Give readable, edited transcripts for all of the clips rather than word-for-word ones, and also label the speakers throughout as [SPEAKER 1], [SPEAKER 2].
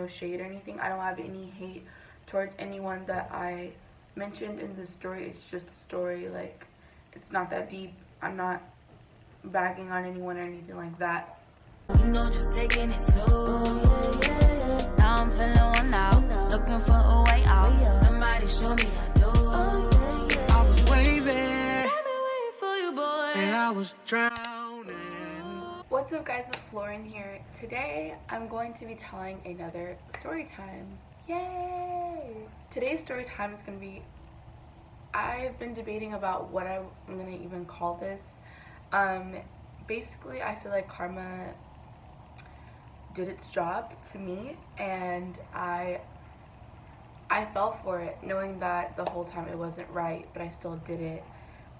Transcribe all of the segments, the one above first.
[SPEAKER 1] No shade or anything. I don't have any hate towards anyone that I mentioned in this story. It's just a story. Like, it's not that deep. I'm not bagging on anyone or anything like that.
[SPEAKER 2] You know, just taking it slow. Now I'm feeling one out, looking for a way out. Somebody show me that door. I was waving for you, boy, and I was drowning.
[SPEAKER 1] What's up, guys? It's Lauren here. Today, I'm going to be telling another story time. Yay! Today's story time is going to be. I've been debating about what I'm going to even call this. Basically, I feel like karma did its job to me, and I fell for it, knowing that the whole time it wasn't right, but I still did it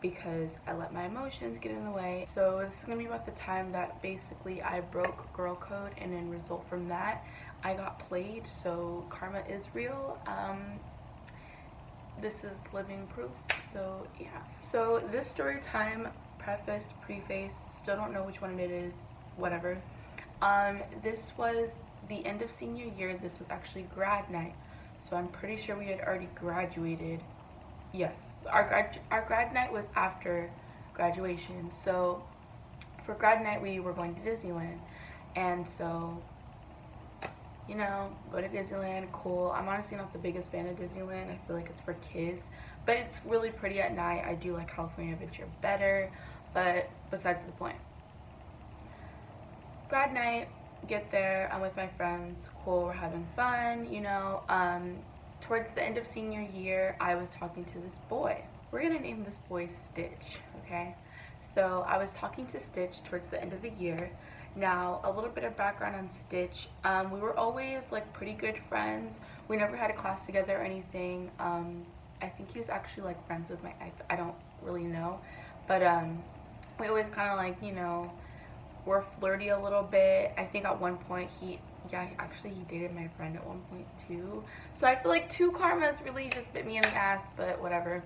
[SPEAKER 1] because I let my emotions get in the way. So this is gonna be about the time that basically I broke girl code, and in result from that, I got played. So karma is real. This is living proof. So yeah. So this story time, preface, preface, still don't know which one it is. Whatever. This was the end of senior year. This was actually grad night. So I'm pretty sure we had already graduated. Yes, our grad night was after graduation. So for grad night, we were going to Disneyland. And so, you know, go to Disneyland, cool. I'm honestly not the biggest fan of Disneyland. I feel like it's for kids. But it's really pretty at night. I do like California Adventure better. But besides the point. Grad night, get there, I'm with my friends, cool, we're having fun, you know. Towards the end of senior year, I was talking to this boy. We're gonna name this boy Stitch, okay? So I was talking to Stitch towards the end of the year. Now, a little bit of background on Stitch. We were always like pretty good friends. We never had a class together or anything. I think he was actually like friends with my ex. I don't really know. But we always kind of like, you know, we're flirty a little bit. I think at one point he dated my friend at one point too. So I feel like two karmas really just bit me in the ass, but whatever.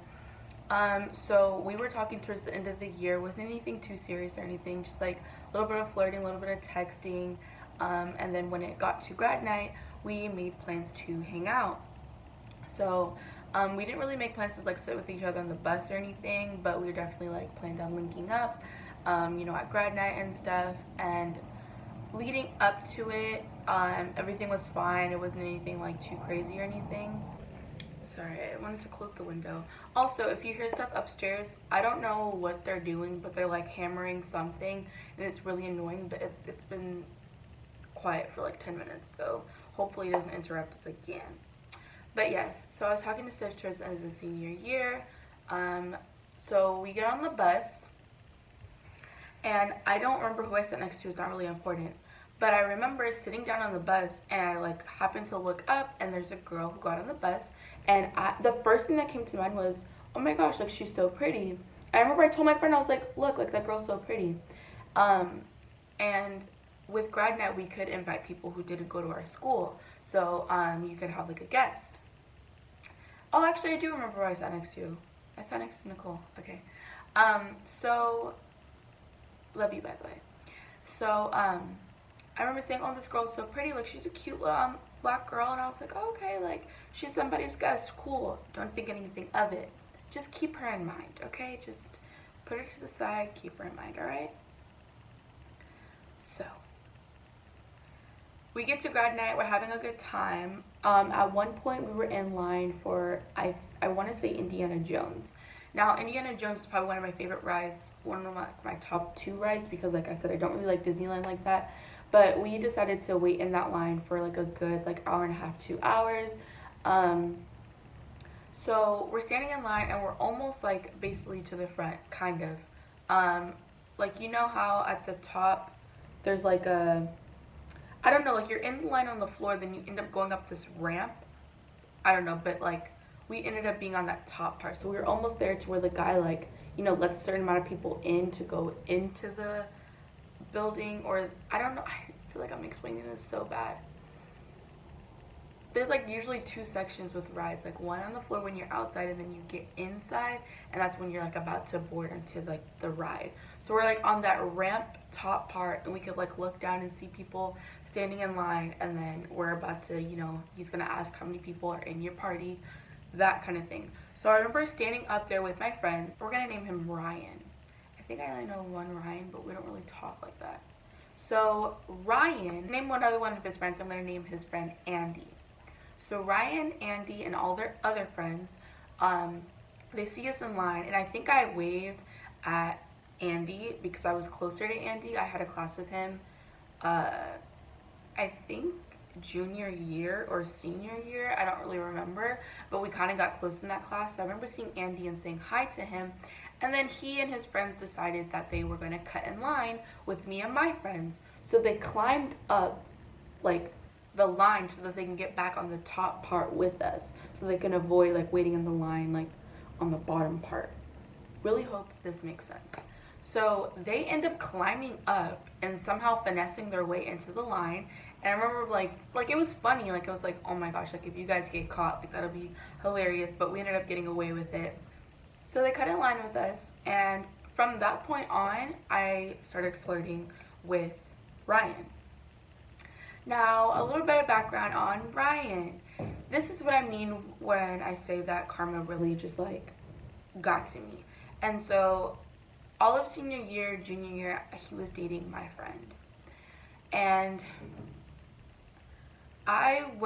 [SPEAKER 1] So we were talking towards the end of the year. Wasn't anything too serious or anything, just like a little bit of flirting, a little bit of texting. And then when it got to grad night, we made plans to hang out. So we didn't really make plans to like sit with each other on the bus or anything, but we were definitely like planned on linking up, you know, at grad night and stuff. And leading up to it, everything was fine. It wasn't anything like too crazy or anything. Sorry, I wanted to close the window. Also, if you hear stuff upstairs, I don't know what they're doing, but they're like hammering something, and it's really annoying, but it's been quiet for like 10 minutes, so hopefully it doesn't interrupt us again. But yes, so I was talking to Stitch towards the end of the senior year. So we get on the bus, and I don't remember who I sat next to. It's not really important. But I remember sitting down on the bus, and I like happened to look up, and there's a girl who got on the bus, and the first thing that came to mind was, oh my gosh, like she's so pretty. I remember I told my friend, I was like, look, like that girl's so pretty. And with grad night, we could invite people who didn't go to our school, so you could have like a guest. Oh, actually, I do remember who I sat next to. I sat next to Nicole. Okay. So love you, by the way. So I remember saying, oh, this girl's so pretty, like she's a cute little black girl, and I was like, oh, okay, like she's somebody's guest, cool, don't think anything of it, just keep her in mind, okay? Just put her to the side, keep her in mind, all right? So we get to grad night, we're having a good time. At one point we were in line for I want to say Indiana Jones. Now, Indiana Jones is probably one of my favorite rides, one of my top 2 rides, because like I said, I don't really like Disneyland like that. But we decided to wait in that line for like a good like hour and a half, 2 hours. So we're standing in line, and we're almost like basically to the front, kind of. Like, you know how at the top there's like a, I don't know, like you're in the line on the floor, then you end up going up this ramp. I don't know, but like we ended up being on that top part. So we were almost there to where the guy, like, you know, lets a certain amount of people in to go into the building, or I don't know. I feel like I'm explaining this so bad. there's like usually two sections with rides, like one on the floor when you're outside, and then you get inside, and that's when you're like about to board into like the ride. So we're like on that ramp top part, and we could like look down and see people standing in line, and then we're about to, you know, he's gonna ask how many people are in your party, that kind of thing. So I remember standing up there with my friends. We're gonna name him Ryan. I think I only know one Ryan, but we don't really talk like that. So Ryan, name one other one of his friends. I'm gonna name his friend Andy. So Ryan, Andy, and all their other friends, they see us in line, and I think I waved at Andy because I was closer to Andy. I had a class with him, I think junior year or senior year. I don't really remember, but we kind of got close in that class. So I remember seeing Andy and saying hi to him, and then he and his friends decided that they were going to cut in line with me and my friends. So they climbed up like the line so that they can get back on the top part with us, so they can avoid like waiting in the line like on the bottom part. Really hope this makes sense. So they end up climbing up and somehow finessing their way into the line. And I remember like it was funny, like I was like, oh my gosh, like if you guys get caught, like that'll be hilarious. But we ended up getting away with it. So they cut in line with us, and from that point on, I started flirting with Ryan. Now, a little bit of background on Ryan. This is what I mean when I say that karma really just like got to me. And so all of senior year, junior year, he was dating my friend. And I'm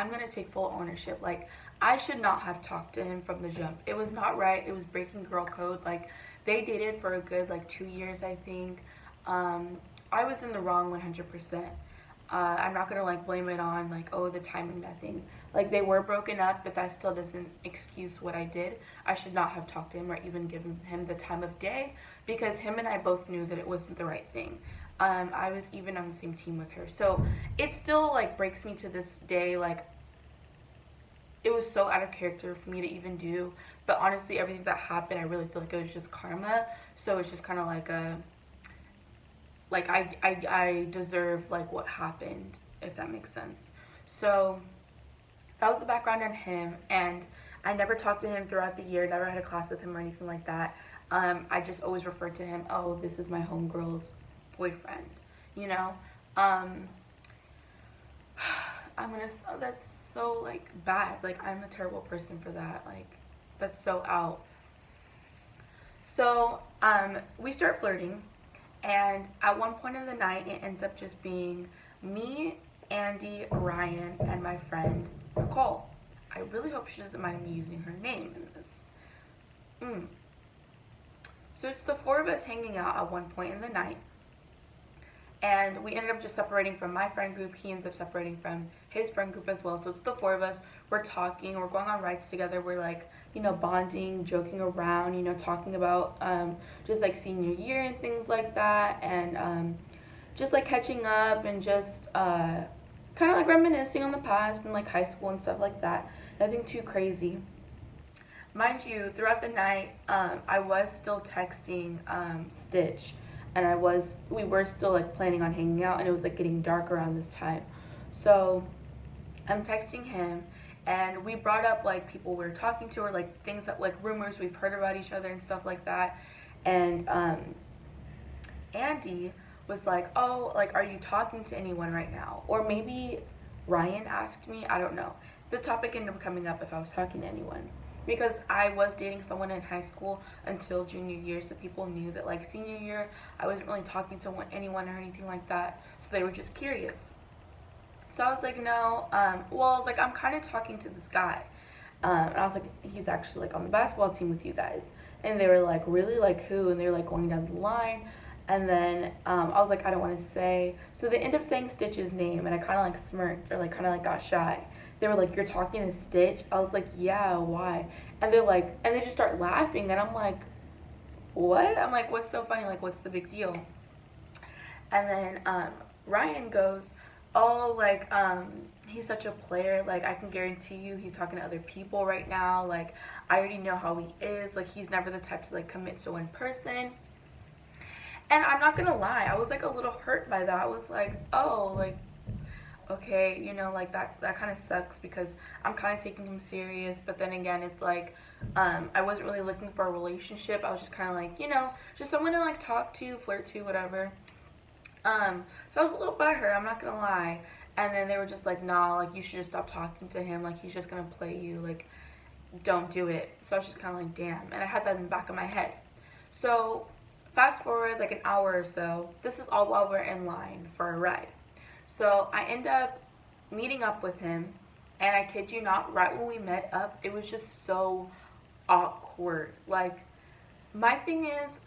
[SPEAKER 1] gonna take full ownership. Like, I should not have talked to him from the jump. It was not right. It was breaking girl code. Like, they dated for a good like 2 years, I think. I was in the wrong 100%. I'm not gonna like blame it on like, oh, the timing, nothing. Like, they were broken up, but that still doesn't excuse what I did. I should not have talked to him or even given him the time of day, because him and I both knew that it wasn't the right thing. I was even on the same team with her, so it still like breaks me to this day. Like, it was so out of character for me to even do, but honestly, everything that happened, I really feel like it was just karma. So it's just kind of like a I deserve like what happened, if that makes sense. So that was the background on him, and I never talked to him throughout the year, never had a class with him or anything like that. I just always referred to him, oh, this is my homegirl's boyfriend, you know. That's so like bad. Like, I'm a terrible person for that. Like, that's so out. So we start flirting. And at one point in the night, it ends up just being me, Andy, Ryan, and my friend, Nicole. I really hope she doesn't mind me using her name in this. So it's the four of us hanging out at one point in the night. And we ended up just separating from my friend group. He ends up separating from his friend group as well. So it's the four of us. We're talking. We're going on rides together. We're like, you know, bonding, joking around, you know, talking about just like senior year and things like that. And just like catching up and just kind of like reminiscing on the past and like high school and stuff like that. Nothing too crazy. Mind you, throughout the night, I was still texting Stitch. And we were still like planning on hanging out, and it was like getting dark around this time. So I'm texting him, and we brought up like people we were talking to, or like things that like rumors we've heard about each other and stuff like that. And Andy was like, oh, like, are you talking to anyone right now? Or maybe Ryan asked me, I don't know. This topic ended up coming up if I was talking to anyone, because I was dating someone in high school until junior year, so people knew that like senior year I wasn't really talking to anyone or anything like that, so they were just curious. So I was like, no. Well, I was like, I'm kind of talking to this guy, and I was like, he's actually like on the basketball team with you guys. And they were like, really? Like, who? And they were like going down the line. And then I was like, I don't want to say. So they end up saying Stitch's name, and I kind of like smirked, or like kind of like got shy. They were like, you're talking to Stitch? I was like, yeah, why? And they're like, and they just start laughing, and I'm like, what? I'm like, what's so funny? Like, what's the big deal? And then Ryan goes, oh, like, he's such a player. Like, I can guarantee you he's talking to other people right now. Like, I already know how he is. Like, he's never the type to like commit to one person. And I'm not gonna lie, I was like a little hurt by that. I was like, oh, like, okay, you know, like that kind of sucks because I'm kind of taking him serious, but then again, it's like, I wasn't really looking for a relationship. I was just kind of like, you know, just someone to like talk to, flirt to, whatever. So I was a little butthurt, I'm not gonna lie. And then they were just like, nah, like you should just stop talking to him, like he's just gonna play you, like don't do it. So I was just kind of like, damn. And I had that in the back of my head. So fast forward like an hour or so, this is all while we're in line for a ride. So I end up meeting up with him, and I kid you not, right when we met up, it was just so awkward. Like, my thing is,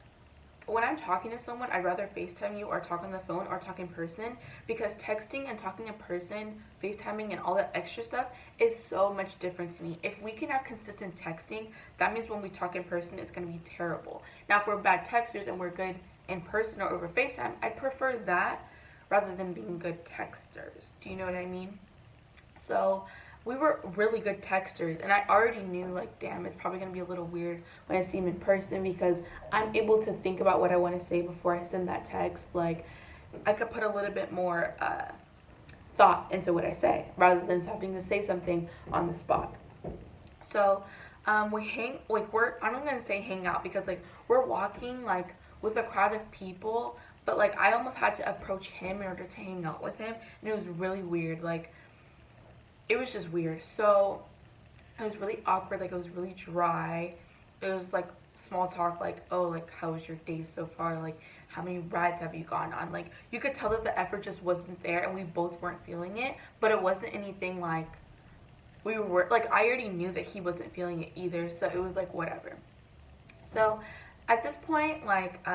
[SPEAKER 1] when I'm talking to someone, I'd rather FaceTime you or talk on the phone or talk in person, because texting and talking in person, FaceTiming and all that extra stuff is so much different to me. If we can have consistent texting, that means when we talk in person, it's going to be terrible. Now, if we're bad texters and we're good in person or over FaceTime, I'd prefer that rather than being good texters. Do you know what I mean? So we were really good texters, and I already knew, like, damn, it's probably going to be a little weird when I see him in person, because I'm able to think about what I want to say before I send that text. Like, I could put a little bit more thought into what I say rather than having to say something on the spot. So we hang, like, I'm not going to say hang out, because, like, we're walking, like, with a crowd of people, but, like, I almost had to approach him in order to hang out with him, and it was really weird. Like, it was just weird. So it was really awkward. Like, it was really dry. It was like small talk, like, oh, like, how was your day so far? Like, how many rides have you gone on? Like, you could tell that the effort just wasn't there, and we both weren't feeling it. But it wasn't anything like we were, like, I already knew that he wasn't feeling it either, so it was like whatever. So at this point, like,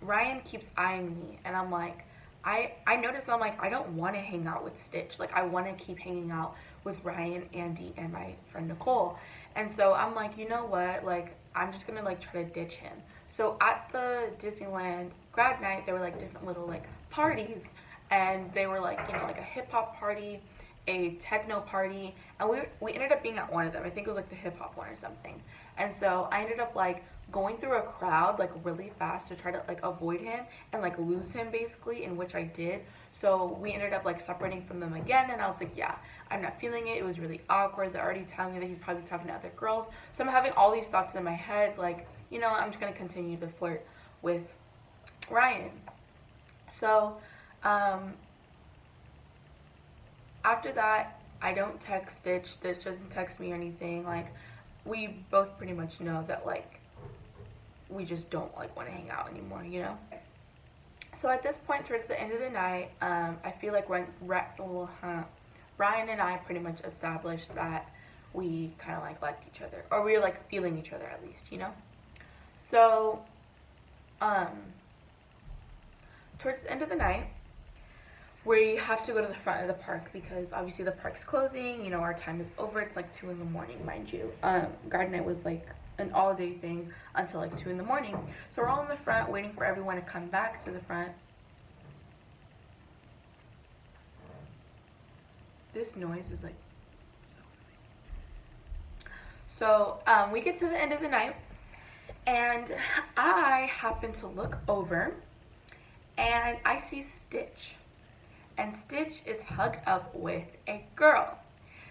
[SPEAKER 1] Ryan keeps eyeing me, and I'm like, I noticed, I'm like, I don't want to hang out with Stitch. Like, I want to keep hanging out with Ryan, Andy, and my friend Nicole. And so I'm like, you know what? Like, I'm just going to, like, try to ditch him. So at the Disneyland grad night, there were, like, different little, like, parties. And they were, like, you know, like a hip-hop party, a techno party. And we ended up being at one of them. I think it was, like, the hip-hop one or something. And so I ended up, like, going through a crowd, like, really fast to try to, like, avoid him and, like, lose him, basically, in which I did. So we ended up, like, separating from them again, and I was like, yeah, I'm not feeling it. It was really awkward. They're already telling me that he's probably talking to other girls. So I'm having all these thoughts in my head, like, you know, I'm just going to continue to flirt with Ryan. So after that, I don't text Stitch. Stitch doesn't text me or anything. Like, we both pretty much know that, like, we just don't, like, want to hang out anymore, you know? So at this point, towards the end of the night, I feel like Ryan and I pretty much established that we kind of, like, liked each other. Or we were, like, feeling each other, at least, you know? So, towards the end of the night, we have to go to the front of the park, because obviously the park's closing, you know, our time is over. It's like 2 in the morning, mind you. Grad night was like an all-day thing until like 2 in the morning. So we're all in the front waiting for everyone to come back to the front. This noise is like so we get to the end of the night, and I happen to look over, and I see Stitch. And Stitch is hugged up with a girl.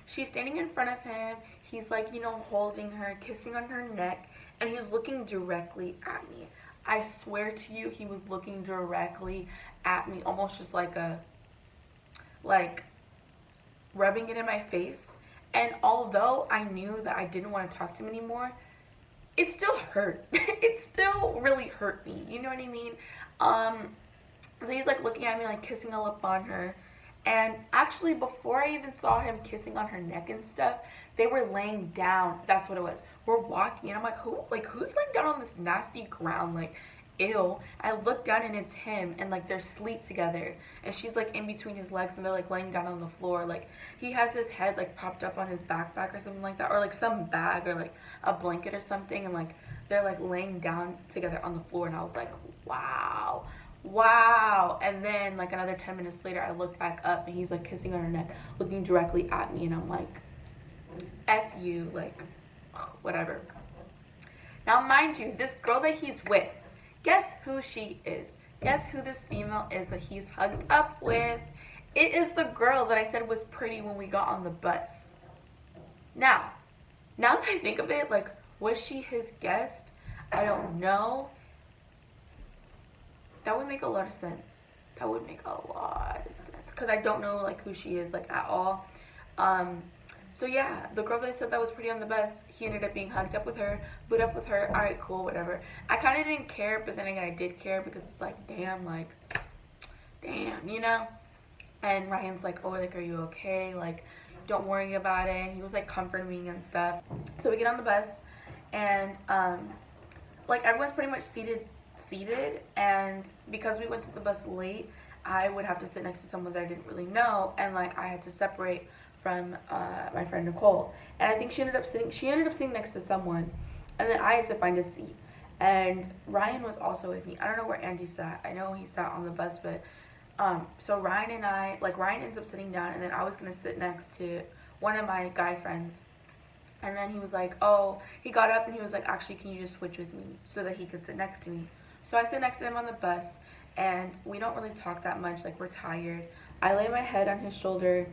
[SPEAKER 1] She's standing in front of him. He's, like, you know, holding her, kissing on her neck, and he's looking directly at me. I swear to you, he was looking directly at me, almost just like rubbing it in my face. And although I knew that I didn't want to talk to him anymore, it still hurt. It still really hurt me. You know what I mean? So he's, like, looking at me, like, kissing all up on her. And actually, before I even saw him kissing on her neck and stuff, they were laying down. That's what it was. We're walking, and I'm like, who's laying down on this nasty ground? Like, ew. I look down, and it's him, and, like, they're asleep together. And she's, like, in between his legs, and they're, like, laying down on the floor. Like, he has his head, like, propped up on his backpack or something like that, or, like, some bag or, like, a blanket or something, and, like, they're, like, laying down together on the floor. And I was like, wow. And then, like, another 10 minutes later, I looked back up, and he's, like, kissing on her neck, looking directly at me, and I'm like, F you, like, whatever. Now, mind you, this girl that he's with, guess who she is? Guess who this female is that he's hugged up with? It is the girl that I said was pretty when we got on the bus. Now that I think of it, like, was she his guest? I don't know. That would make a lot of sense. That would make a lot of sense. Because I don't know, like, who she is, like, at all. So yeah, the girl that I said that was pretty on the bus, he ended up being hugged up with her, booed up with her. Alright, cool, whatever. I kind of didn't care, but then again, I did care because it's like, damn, you know? And Ryan's like, oh, like, are you okay? Like, don't worry about it. And he was, like, comforting me and stuff. So we get on the bus, and, like, everyone's pretty much seated, and because we went to the bus late, I would have to sit next to someone that I didn't really know, and, like, I had to separate from my friend Nicole. And I think she ended up sitting next to someone, and then I had to find a seat. And Ryan was also with me. I don't know where Andy sat. I know he sat on the bus, but so Ryan and I, like, Ryan ends up sitting down, and then I was gonna sit next to one of my guy friends. And then he was like, oh, he got up and he was like, actually, can you just switch with me so that he could sit next to me? So I sit next to him on the bus, and we don't really talk that much, like, we're tired. I lay my head on his shoulder.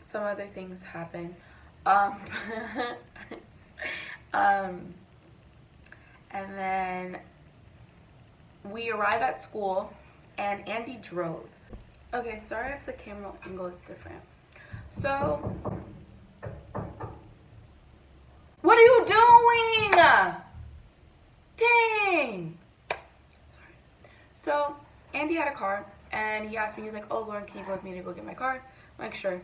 [SPEAKER 1] Some other things happen. And then we arrive at school, and Andy drove. Okay, sorry if the camera angle is different. So, what are you doing? Dang. Sorry. So, Andy had a car, and he asked me, he's like, oh, Lauren, can you go with me to go get my car? I'm like, sure.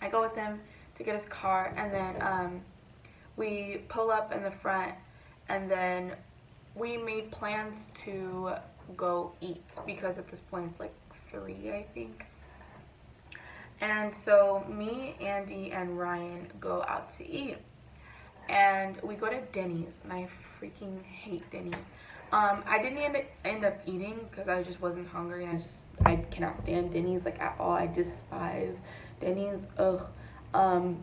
[SPEAKER 1] I go with him to get his car, and then we pull up in the front, and then we made plans to go eat, because at this point it's like 3, I think. And so me, Andy, and Ryan go out to eat, and we go to Denny's, and I freaking hate Denny's. I didn't end up eating because I just wasn't hungry, and I cannot stand Denny's, like, at all. I despise Denny's. Ugh. I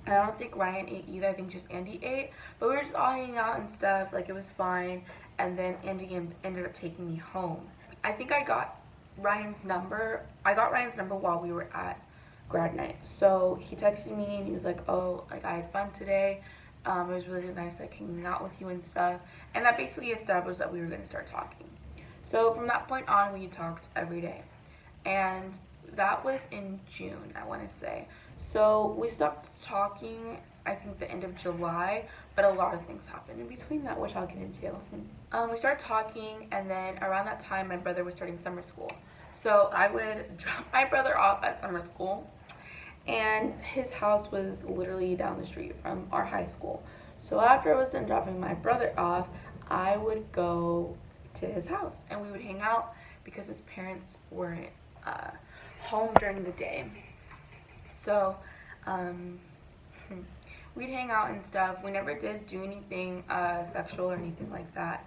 [SPEAKER 1] don't think Ryan ate either. I think just Andy ate. But we were just all hanging out and stuff. Like, it was fine. And then Andy ended up taking me home. I think I got Ryan's number. I got Ryan's number while we were at grad night. So he texted me, and he was like, oh, like, I had fun today. It was really nice, like, hanging out with you and stuff. And that basically established that we were going to start talking. So from that point on, we talked every day. And that was in June, I want to say. So we stopped talking, I think, the end of July, but a lot of things happened in between that, which I'll get into. We started talking, and then around that time, my brother was starting summer school. So I would drop my brother off at summer school, and his house was literally down the street from our high school. So after I was done dropping my brother off, I would go to his house, and we would hang out because his parents weren't home during the day. So we'd hang out and stuff. We never did do anything sexual or anything like that.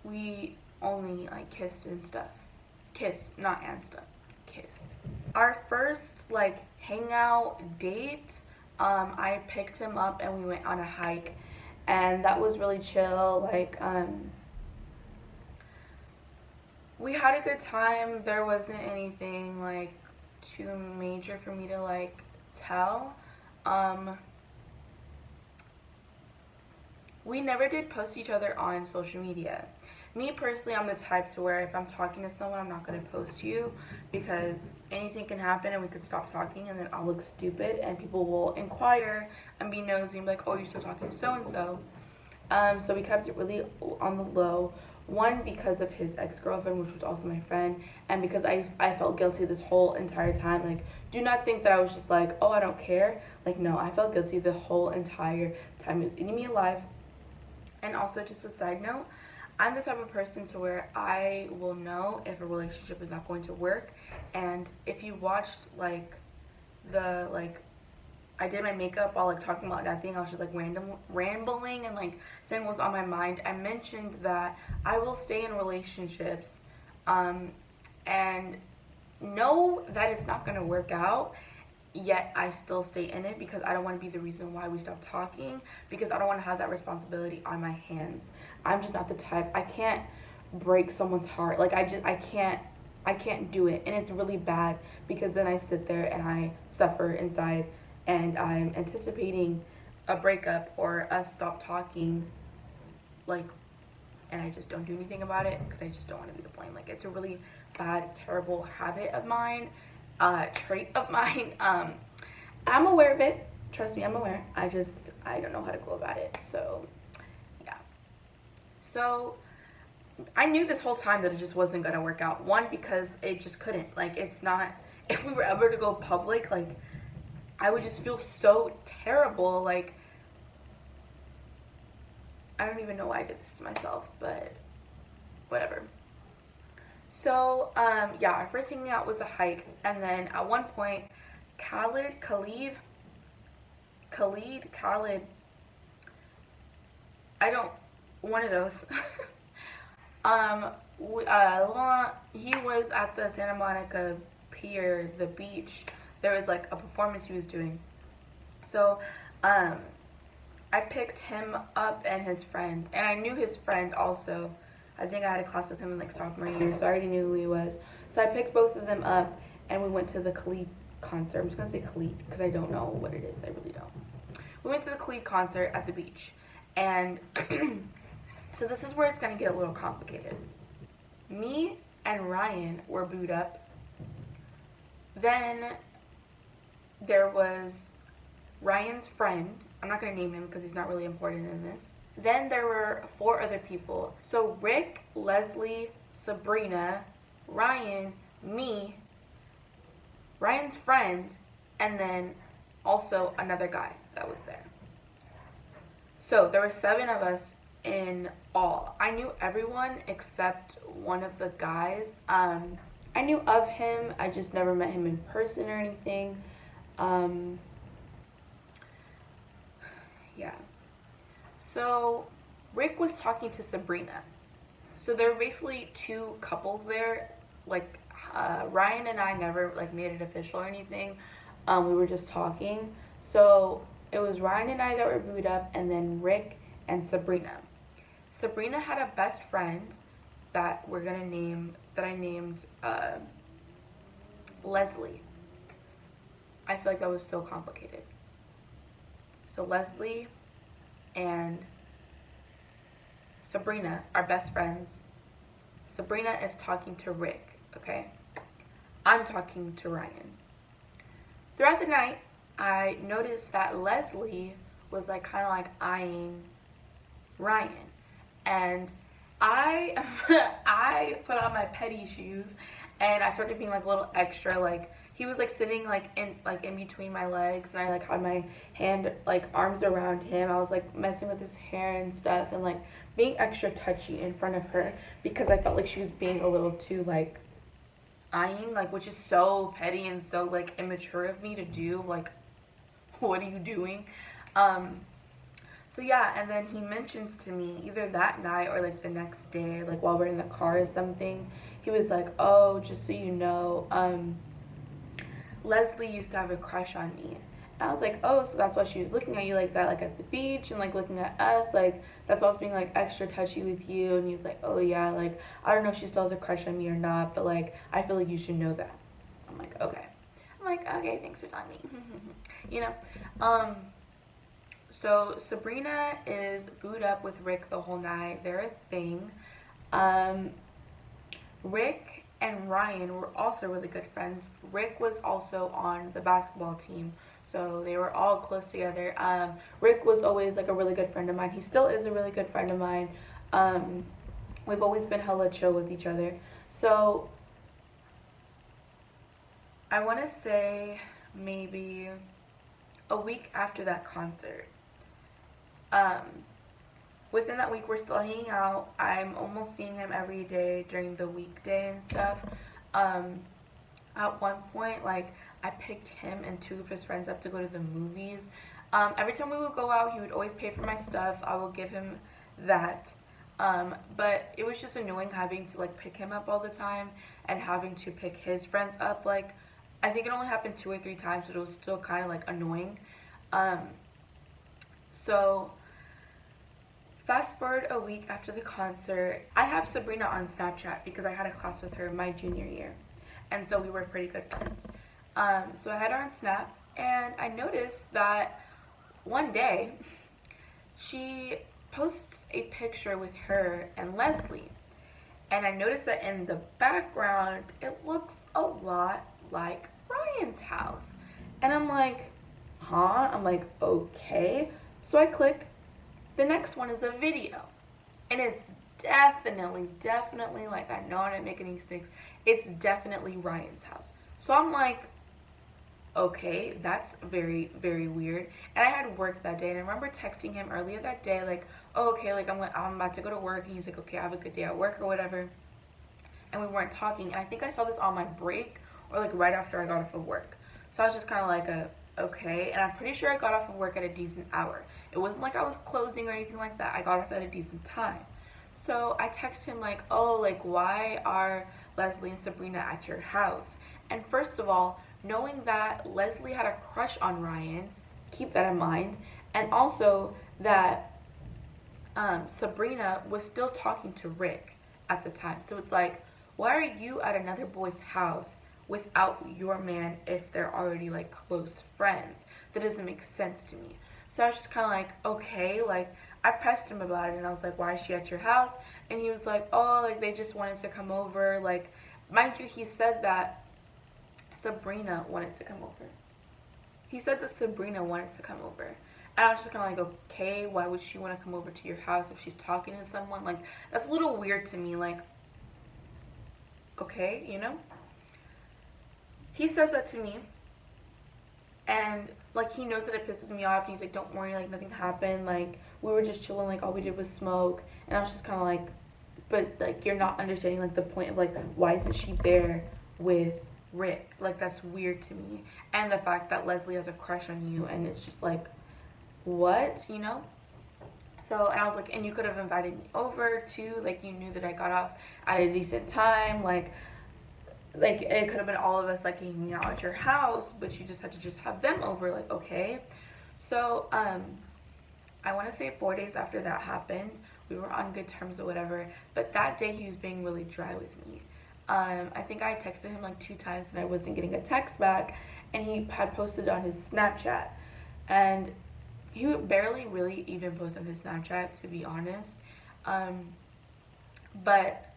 [SPEAKER 1] We only, like, kissed and stuff. Kissed, not and stuff. Kissed. Our first, like, hangout date, I picked him up and we went on a hike, and that was really chill. Like, we had a good time. There wasn't anything, like, too major for me to, like, tell. We never did post each other on social media. Me personally, I'm the type to where if I'm talking to someone, I'm not going to post you, because anything can happen and we could stop talking, and then I'll look stupid and people will inquire and be nosy and be like, oh, you're still talking to so-and-so. So we kept it really on the low. One, because of his ex-girlfriend, which was also my friend, and because I felt guilty this whole entire time. Like, do not think that I was just like, oh, I don't care. Like, no, I felt guilty the whole entire time. It was eating me alive. And also, just a side note, I'm the type of person to where I will know if a relationship is not going to work. And if you watched, like, I did my makeup while, like, talking about nothing. I was just, like, rambling and, like, saying what was on my mind. I mentioned that I will stay in relationships and know that it's not going to work out, yet I still stay in it because I don't want to be the reason why we stop talking, because I don't want to have that responsibility on my hands. I'm just not the type. I can't break someone's heart. Like, I can't I can't do it, and it's really bad because then I sit there and I suffer inside, and I'm anticipating a breakup or us stop talking, like, and I just don't do anything about it because I just don't want to be the blame. Like, it's a really bad, terrible habit of mine, trait of mine. I'm aware of it. Trust me, I'm aware. I don't know how to go about it. So, yeah. So, I knew this whole time that it just wasn't going to work out. One, because it just couldn't. Like, it's not, if we were ever to go public, like, I would just feel so terrible. Like, I don't even know why I did this to myself, but whatever. So, yeah, our first hanging out was a hike. And then at one point, Khalid, one of those. He was at the Santa Monica Pier, the beach. There was like a performance he was doing. So, I picked him up and his friend, and I knew his friend also. I think I had a class with him in like sophomore year, so I already knew who he was. So I picked both of them up, and we went to the Khalid concert. I'm just gonna say Khalid because I don't know what it is. I really don't. We went to the Khalid concert at the beach, and so this is where it's gonna get a little complicated. Me and Ryan were booed up. Then there was Ryan's friend. I'm not gonna name him because he's not really important in this. Then there were 4 other people. So Rick, Leslie, Sabrina, Ryan, me, Ryan's friend, and then also another guy that was there. So there were 7 of us in all. I knew everyone except one of the guys. I knew of him. I just never met him in person or anything. Yeah. So Rick was talking to Sabrina. So there were basically 2 couples there. Like Ryan and I never like made it official or anything. We were just talking. So it was Ryan and I that were booed up, and then Rick and Sabrina. Sabrina had a best friend that I named Leslie. I feel like that was so complicated. So Leslie and Sabrina are best friends. Sabrina is talking to Rick, okay? I'm talking to Ryan. Throughout the night, I noticed that Leslie was like kind of like eyeing Ryan. And I put on my petty shoes and I started being like a little extra. Like he was like sitting like in between my legs, and I like had my arms around him. I was like messing with his hair and stuff, and like being extra touchy in front of her because I felt like she was being a little too like eyeing, like, which is so petty and so like immature of me to do. Like, what are you doing? So yeah, and then he mentions to me either that night or like the next day, like while we're in the car or something, he was like, oh, just so you know, Leslie used to have a crush on me. And I was like, oh, so that's why she was looking at you like that, like at the beach, and like looking at us, like that's why I was being like extra touchy with you. And he was like, oh yeah, like I don't know if she still has a crush on me or not, but like I feel like you should know that. I'm like, okay. Thanks for telling me. You know? So Sabrina is booed up with Rick the whole night. They're a thing. Rick and Ryan were also really good friends. Rick was also on the basketball team, so they were all close together. Rick was always like a really good friend of mine. He still is a really good friend of mine. We've always been hella chill with each other. So I want to say maybe a week after that concert. Within that week, we're still hanging out. I'm almost seeing him every day during the weekday and stuff. At one point, like, I picked him and 2 of his friends up to go to the movies. Every time we would go out, he would always pay for my stuff. I will give him that. But it was just annoying having to, like, pick him up all the time and having to pick his friends up. Like, I think it only happened 2 or 3 times, but it was still kind of, like, annoying. So Fast forward a week after the concert. I have Sabrina on Snapchat because I had a class with her my junior year. And so we were pretty good friends. So I had her on Snap, and I noticed that one day she posts a picture with her and Leslie. And I noticed that in the background, it looks a lot like Ryan's house. And I'm like, huh? I'm like, okay. So I click. The next one is a video. And it's definitely, like, I know I didn't make any mistakes. It's definitely Ryan's house. So I'm like, okay, that's very, very weird. And I had work that day, and I remember texting him earlier that day, like, oh, okay, like, I'm about to go to work, and he's like, okay, have a good day at work or whatever. And we weren't talking, and I think I saw this on my break, or like right after I got off of work. So I was just kind of like, okay, and I'm pretty sure I got off of work at a decent hour. It wasn't like I was closing or anything like that. I got off at a decent time. So I text him like, oh, like, why are Leslie and Sabrina at your house? And first of all, knowing that Leslie had a crush on Ryan, keep that in mind, and also that Sabrina was still talking to Rick at the time. So it's like, why are you at another boy's house without your man if they're already like close friends? That doesn't make sense to me. So I was just kind of like, okay, like, I pressed him about it, and I was like, why is she at your house? And he was like, oh, like, they just wanted to come over. Like, mind you, he said that Sabrina wanted to come over. He said that Sabrina wanted to come over. And I was just kind of like, okay, why would she want to come over to your house if she's talking to someone? Like, that's a little weird to me. Like, okay, you know? He says that to me. And, like, he knows that it pisses me off. And he's like, don't worry, like, nothing happened. Like, we were just chilling. Like, all we did was smoke. And I was just kind of like, but, like, you're not understanding, like, the point of, like, why isn't she there with Rick? Like, that's weird to me. And the fact that Leslie has a crush on you. And it's just like, what? You know? So, and I was like, and you could have invited me over, too. Like, you knew that I got off at a decent time. Like, it could have been all of us, like, hanging out at your house, but you just had to just have them over, like, okay. So, I want to say 4 days after that happened, we were on good terms or whatever, but that day he was being really dry with me. I think I texted him, like, 2 times, and I wasn't getting a text back, and he had posted on his Snapchat, and he would barely really even post on his Snapchat, to be honest, but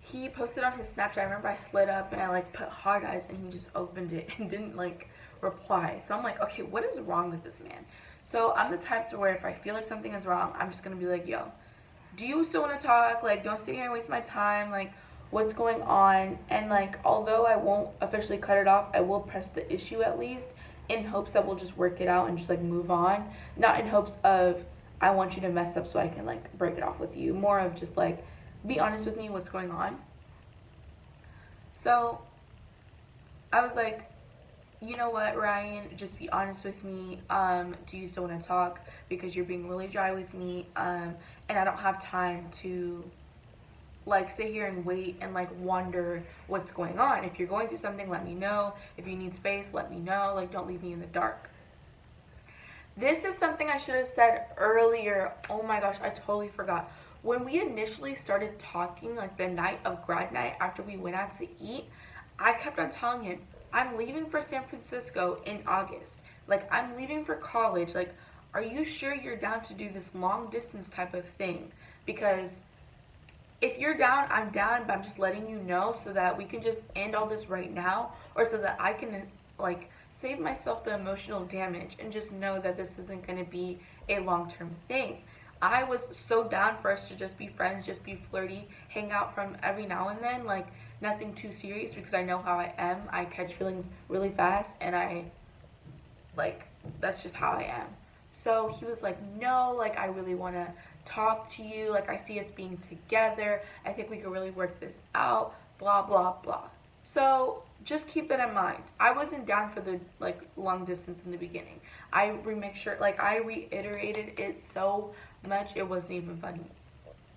[SPEAKER 1] he posted on his Snapchat. I remember I slid up and I like put hard eyes, and he just opened it and didn't like reply. So I'm like, okay, what is wrong with this man? So I'm the type to where if I feel like something is wrong, I'm just gonna be like, yo, do you still want to talk? Like, don't sit here and waste my time. Like, what's going on? And like, although I won't officially cut it off, I will press the issue at least, in hopes that we'll just work it out and just like move on. Not in hopes of I want you to mess up so I can like break it off with you. More of just like, be honest with me, what's going on. So I was like, you know what, Ryan, just be honest with me. Do you still want to talk? Because you're being really dry with me, and I don't have time to like sit here and wait and like wonder what's going on. If you're going through something, let me know. If you need space, let me know. Like, don't leave me in the dark. This is something I should have said earlier. Oh my gosh, I totally forgot. When we initially started talking, like the night of grad night after we went out to eat, I kept on telling him, I'm leaving for San Francisco in August. Like, I'm leaving for college. Like, are you sure you're down to do this long distance type of thing? Because if you're down, I'm down, but I'm just letting you know so that we can just end all this right now, or so that I can like save myself the emotional damage and just know that this isn't going to be a long-term thing. I was so down for us to just be friends, just be flirty, hang out from every now and then, like nothing too serious, because I know how I am. I catch feelings really fast, and that's just how I am. So he was like, no, like, I really want to talk to you. Like, I see us being together. I think we could really work this out, blah, blah, blah. So just keep that in mind. I wasn't down for the, like, long distance in the beginning. I reiterated it so much, it wasn't even funny.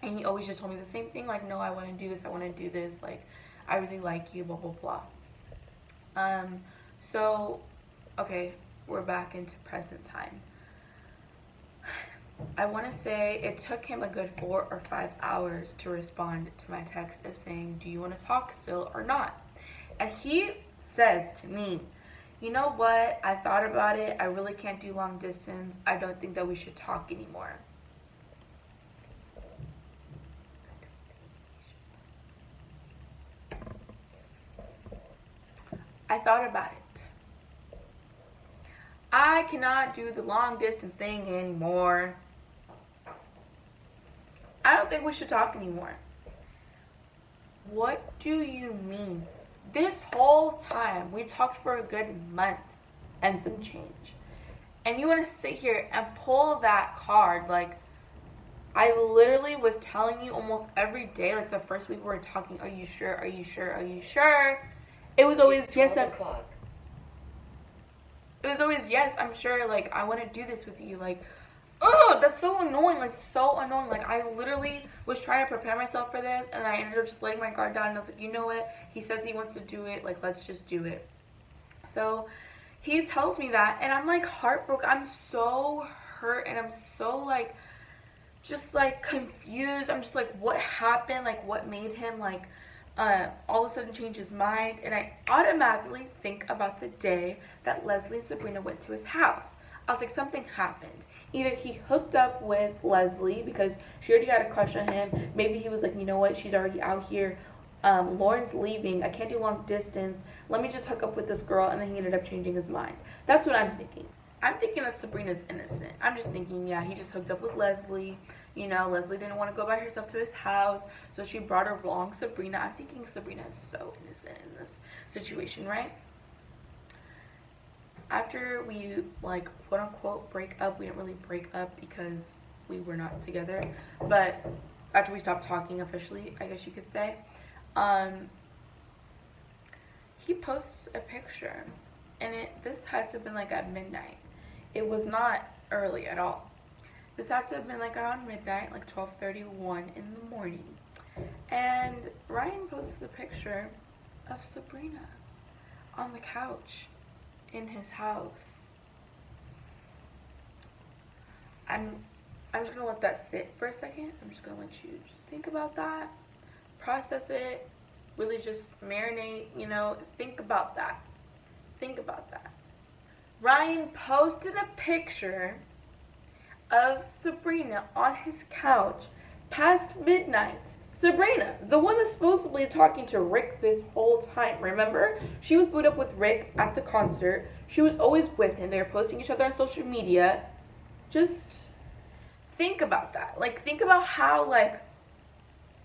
[SPEAKER 1] And he always just told me the same thing, like, no, I want to do this, like, I really like you, blah, blah, blah. So, okay, we're back into present time. I want to say it took him a good 4 or 5 hours to respond to my text of saying, do you want to talk still or not? And he says to me, you know what? I thought about it. I really can't do long distance. I don't think that we should talk anymore. I thought about it. I cannot do the long distance thing anymore. I don't think we should talk anymore. What do you mean? This whole time, we talked for a good month and some change. And you want to sit here and pull that card. Like, I literally was telling you almost every day, like the first week we were talking, are you sure? Are you sure? Are you sure? It was always, yes, it was always, yes, I'm sure. Like, I want to do this with you. Like, oh, that's so annoying. Like, so annoying. Like, I literally was trying to prepare myself for this, and I ended up just letting my guard down. And I was like, you know what? He says he wants to do it. Like, let's just do it. So he tells me that, and I'm like heartbroken. I'm so hurt, and I'm so like, just like confused. I'm just like, what happened? Like, what made him like all of a sudden change his mind? And I automatically think about the day that Leslie and Sabrina went to his house. I was like, something happened. Either he hooked up with Leslie because she already had a crush on him. Maybe he was like, you know what, she's already out here. Lauren's leaving. I can't do long distance. Let me just hook up with this girl. And then he ended up changing his mind. That's what I'm thinking. I'm thinking that Sabrina's innocent. I'm just thinking, yeah, he just hooked up with Leslie. You know, Leslie didn't want to go by herself to his house, so she brought along Sabrina. I'm thinking Sabrina is so innocent in this situation, right? After we, like, quote unquote break up, we didn't really break up because we were not together, but after we stopped talking officially, I guess you could say, he posts a picture, and this had to have been like at midnight. It was not early at all. This had to have been like around midnight, like 12:31 in the morning. And Ryan posts a picture of Sabrina on the couch in his house. I'm just gonna let that sit for a second. I'm just gonna let you just think about that, process it, really just marinate, you know, think about that. Think about that. Ryan posted a picture of Sabrina on his couch past midnight. Sabrina, the one that's supposedly talking to Rick this whole time. Remember? She was booed up with Rick at the concert. She was always with him. They were posting each other on social media. Just think about that. Like, think about how, like,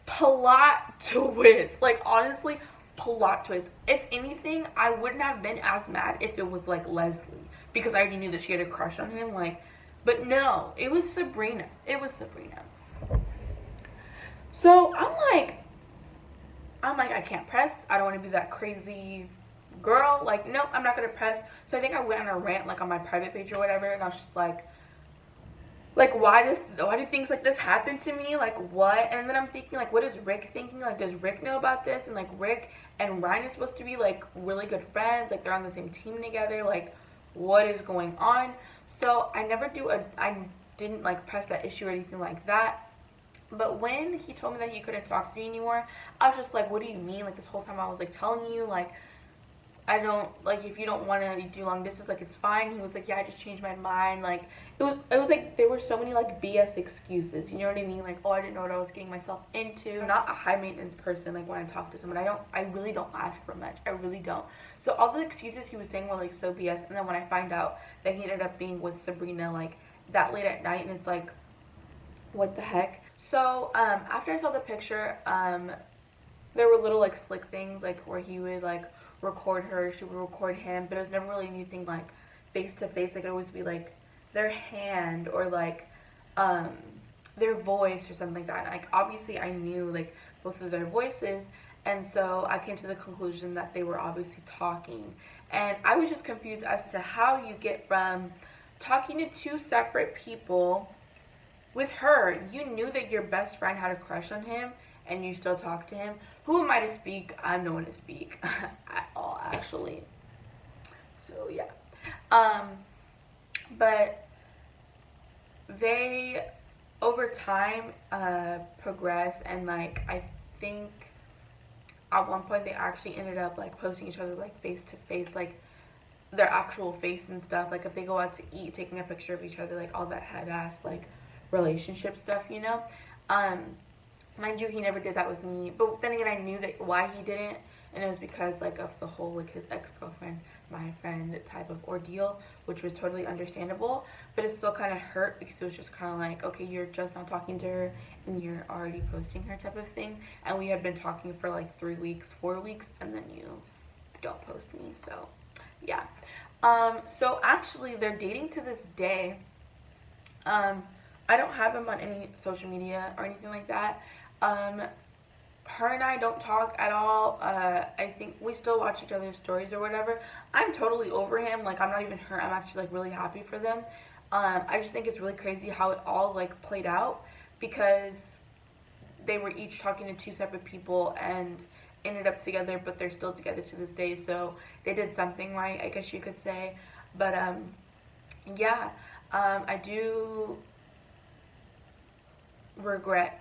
[SPEAKER 1] plot twist. Like, honestly, plot twist. If anything, I wouldn't have been as mad if it was, like, Leslie. Because I already knew that she had a crush on him. Like, but no, it was Sabrina. It was Sabrina. So I'm like, I can't press. I don't want to be that crazy girl. Like, no, I'm not going to press. So I think I went on a rant, like, on my private page or whatever. And I was just like, why do things like this happen to me? Like, what? And then I'm thinking, like, what is Rick thinking? Like, does Rick know about this? And, like, Rick and Ryan are supposed to be, like, really good friends. Like, they're on the same team together. Like, what is going on? So I didn't like press that issue or anything like that. But when he told me that he couldn't talk to me anymore, I was just like, what do you mean? Like, this whole time I was like telling you, like, I don't, like, if you don't want to do long distance, like, it's fine. He was like, yeah, I just changed my mind. Like, it was like, there were so many, like, BS excuses, you know what I mean? Like, oh, I didn't know what I was getting myself into. I'm not a high maintenance person. Like, when I talk to someone, I really don't ask for much. I really don't. So all the excuses he was saying were, like, so BS. And then when I find out that he ended up being with Sabrina, like, that late at night, and it's like, what the heck? So, after I saw the picture, there were little, like, slick things, like, where he would, like, record her, she would record him, but it was never really anything, like, face-to-face. Like, it would always be, like, their hand or, like, their voice or something like that. And, like, obviously I knew, like, both of their voices, and so I came to the conclusion that they were obviously talking. And I was just confused as to how you get from talking to two separate people. With her, you knew that your best friend had a crush on him, and you still talk to him. Who am I to speak? I'm no one to speak at all, actually. So, yeah. But they over time progress, and like I think at one point they actually ended up like posting each other like face to face, like their actual face and stuff. Like if they go out to eat, taking a picture of each other, like all that head ass like relationship stuff, you know. Um, Mind you, he never did that with me. But then again, I knew that why he didn't, and it was because like of the whole like his ex-girlfriend, my friend type of ordeal, which was totally understandable. But it still kind of hurt because it was just kind of like, okay, you're just not talking to her, and you're already posting her type of thing. And we had been talking for like 3 weeks, 4 weeks, and then you don't post me. So yeah. So actually, they're dating to this day. I don't have him on any social media or anything like that. Her and I don't talk at all. I think we still watch each other's stories or whatever. I'm totally over him. Like, I'm not even hurt. I'm actually like really happy for them. I just think it's really crazy how it all like played out, because they were each talking to 2 separate people and ended up together, but they're still together to this day. So they did something right, I guess you could say. But yeah, I do regret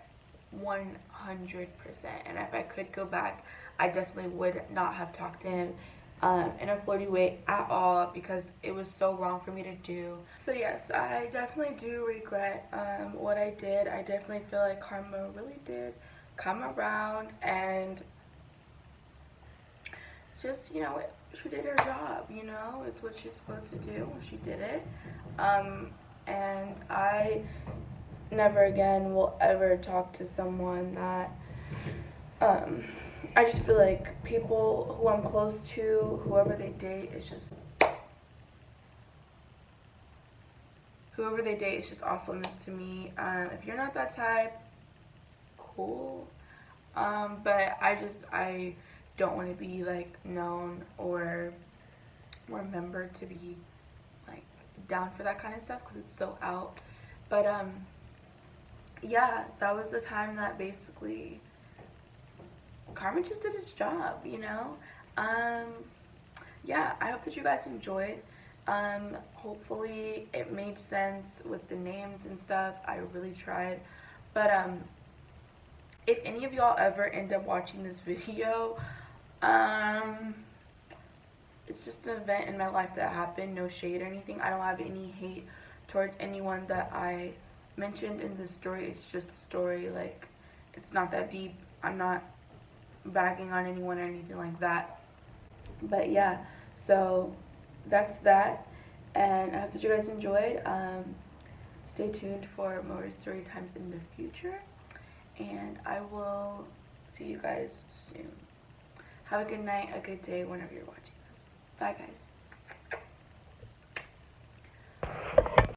[SPEAKER 1] 100%, and if I could go back, I definitely would not have talked to him in a flirty way at all, because it was so wrong for me to do. So yes, I definitely do regret what I did. I definitely feel like karma really did come around, and just, you know, she did her job, you know, it's what she's supposed to do. She did it. And I never again will ever talk to someone that I just feel like people who I'm close to, whoever they date, is just awfulness to me. If you're not that type, cool. But I don't want to be like known or remembered to be like down for that kind of stuff, because it's so out. But yeah, that was the time that basically karma just did its job, you know. Yeah, I hope that you guys enjoyed. Hopefully it made sense with the names and stuff. I really tried. But if any of y'all ever end up watching this video, it's just an event in my life that happened. No shade or anything. I don't have any hate towards anyone that I mentioned in this story. It's just a story. Like, it's not that deep. I'm not bagging on anyone or anything like that. But yeah, so that's that. And I hope that you guys enjoyed. Stay tuned for more story times in the future. And I will see you guys soon. Have a good night, a good day whenever you're watching this. Bye, guys.